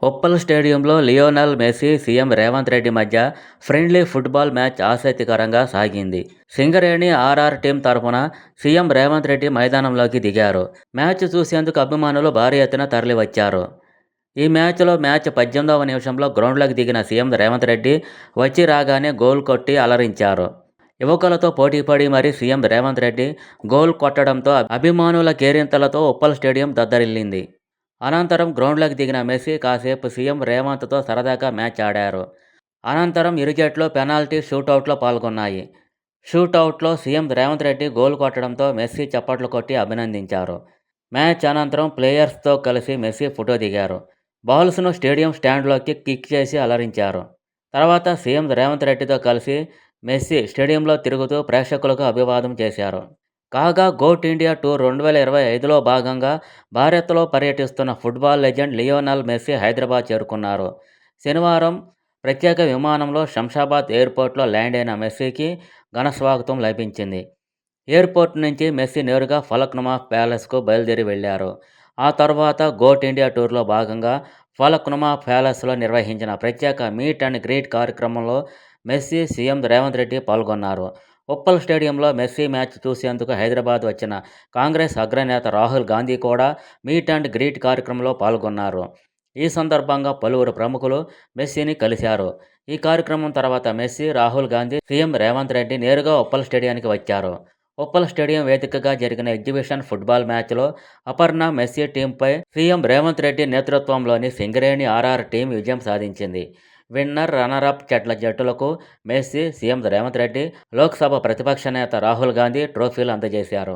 ఉప్పల్ స్టేడియంలో Lionel Messi, CM Revanth Reddy మధ్య friendly football match ఆసక్తికరంగా సాగింది. సింగరేణి ఆర్ఆర్ టీం తరఫున సీఎం రేవంత్ రెడ్డి మైదానంలోకి దిగారు. మ్యాచ్ చూసేందుకు అభిమానులు భారీ ఎత్తున తరలివచ్చారు. ఈ మ్యాచ్ 18వ నిమిషంలో గ్రౌండ్లోకి దిగిన సీఎం రేవంత్ రెడ్డి వచ్చి రాగానే గోల్ కొట్టి అలరించారు. యువకులతో పోటీపడి మరీ సీఎం రేవంత్ రెడ్డి గోల్ కొట్టడంతో అభిమానుల కేరింతలతో ఉప్పల్ స్టేడియం దద్దరిల్లింది. అనంతరం గ్రౌండ్లోకి దిగిన మెస్సీ కాసేపు సీఎం రేవంత్తో సరదాగా మ్యాచ్ ఆడారు. అనంతరం ఇరు జట్లు పెనాల్టీ షూటౌట్లో పాల్గొన్నాయి. షూటౌట్లో సీఎం రేవంత్ రెడ్డి గోల్ కొట్టడంతో మెస్సీ చప్పట్లు కొట్టి అభినందించారు. మ్యాచ్ అనంతరం ప్లేయర్స్తో కలిసి మెస్సీ ఫోటో దిగారు. బాల్స్ను స్టేడియం స్టాండ్లోకి కిక్ చేసి అలరించారు. తర్వాత సీఎం రేవంత్ రెడ్డితో కలిసి మెస్సీ స్టేడియంలో తిరుగుతూ ప్రేక్షకులకు అభివాదం చేశారు. కాగా గోట్ ఇండియా టూర్ 2025లో భాగంగా భారత్లో పర్యటిస్తున్న football legend Lionel Messi Hyderabad చేరుకున్నారు. శనివారం ప్రత్యేక విమానంలో శంషాబాద్ ఎయిర్పోర్ట్లో ల్యాండ్ అయిన మెస్సీకి ఘనస్వాగతం లభించింది. ఎయిర్పోర్ట్ నుంచి మెస్సీ నేరుగా ఫలక్నుమా ప్యాలెస్కు బయలుదేరి వెళ్లారు. ఆ తర్వాత గోట్ ఇండియా టూర్లో భాగంగా ఫలక్నుమా ప్యాలెస్లో నిర్వహించిన ప్రత్యేక మీట్ అండ్ గ్రీట్ కార్యక్రమంలో మెస్సీ, సీఎం రేవంత్ రెడ్డి పాల్గొన్నారు. ఉప్పల్ స్టేడియంలో మెస్సీ మ్యాచ్ చూసేందుకు హైదరాబాద్ వచ్చిన కాంగ్రెస్ అగ్రనేత రాహుల్ గాంధీ కూడా మీట్ అండ్ గ్రీట్ కార్యక్రమంలో పాల్గొన్నారు. ఈ సందర్భంగా పలువురు ప్రముఖులు మెస్సీని కలిశారు. ఈ కార్యక్రమం తర్వాత మెస్సీ, రాహుల్ గాంధీ, సీఎం రేవంత్ రెడ్డి నేరుగా ఉప్పల్ స్టేడియానికి వచ్చారు. ఉప్పల్ స్టేడియం వేదికగా జరిగిన ఎగ్జిబిషన్ ఫుట్బాల్ మ్యాచ్లో అపర్ణ మెస్సీ టీంపై సీఎం రేవంత్ రెడ్డి నేతృత్వంలోని సింగరేణి ఆర్ఆర్ టీం విజయం సాధించింది. విన్నర్, రన్నరప్ జట్టులకు మెస్సీ, సీఎం రేవంత్ రెడ్డి, లోక్సభ ప్రతిపక్ష నేత రాహుల్ గాంధీ ట్రోఫీలు అందజేశారు.